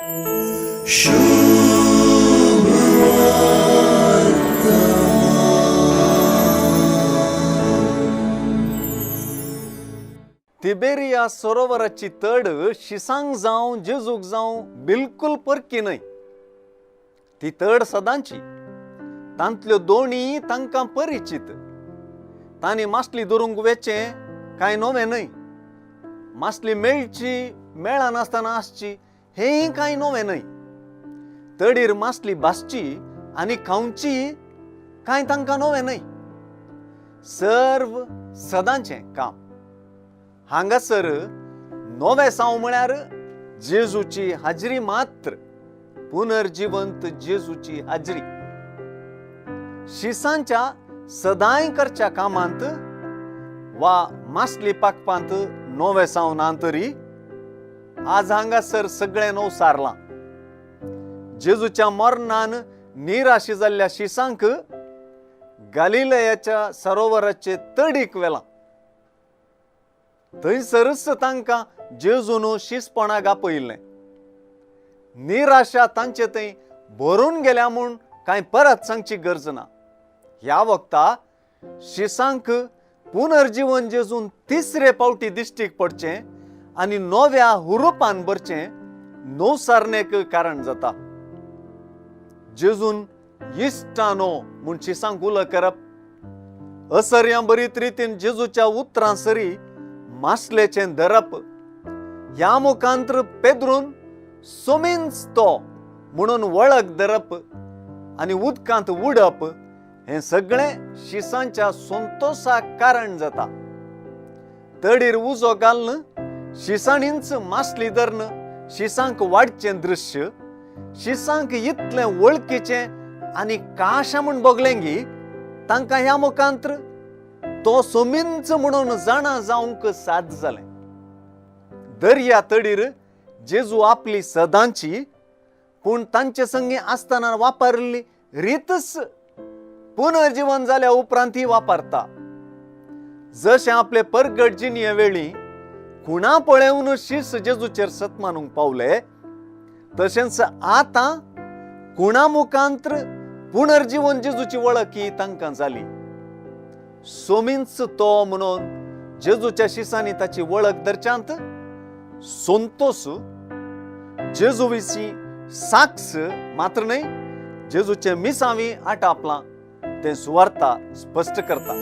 तिबेरिया सरोवराची तड शिसांक जावं जेजूक जावं बिलकुल परकी न्हय. ती तड सदांची. तांतल्यो दोणी तांकां परिचित. तांणी मासली धरूंक वेचें कांय नवें न्हय. मासली मेळची मेळनासतना आसची हेंय कांय नवें न्हय. तडीर मासली भासची आनी खावची कांय तांकां नवें न्हय. सर्व सदांचें काम. हांगासर नवें साव म्हळ्यार जेजूची हाजरी मात्र. पुनर्जिवंत जेजूची हाजरी. शिसांच्या सदांय करच्या कामांत वा मासली पाकपांत नवें साव ना तरी आज हांगासर सगळें नव सारलां. जेजूच्या मरणान निराशी जाल्ल्या शिसांक गलिलयाच्या सरोवराचे तडीक व्हेलां. थंयसरच तांकां जेजून शिसपणाक आपयिल्लें. निराशा तांचे थंय भरून गेल्या म्हूण कांय परत सांगची गरज ना. ह्या वक्ता शिसांक पुनर्जीवन जेजून तिसरे फावटी दिश्टीक पडचें आनी नव्या हुरूपान भरचें नवसारणेक कारण जाता. जेजून इश्टानो म्हूण शिसांक उलो करप. असर्या बरीत रितीन जेजूच्या उतरांसरी मासलेचें धरप. ह्या मुखांत्र पेद्रून सोमींच तो म्हणून वळख धरप आनी उदकांत उडप हें सगळें शिसांच्या संतोशाक कारण जाता. तडीर उजो घालन शिसाणींच मासली धरन शिसांक वाडचें दृश्य शिसांक इतलें वळखीचें आनी काशा म्हूण बगलेंगी तांकां ह्या मुखांत्र तो सोमींच म्हणून जाणा जावंक साद जालें. दर्या तडीर जेजू आपली सदांची पूण तांचे संगी आसतना वापरली रीतच पुनर्जीवन जाल्या उपरांत ही वापरता. जशें आपले परगट जिणये वेळी खुणा पळेवन शिस जेजूचेर सतमानूंक पावले तशेंच आतां खुणा मुखांत्र पुनर्जीवन जेजूची वळख ही तांकां जाली. सोमींच तो म्हणून जेजूच्या शिसांनी ताची वळख धरच्यांत संतोष जेजू विशीं साक्ष मात्र न्हय जेजूचे मिसांवी आटापलां तें सुवार्ता स्पश्ट करता.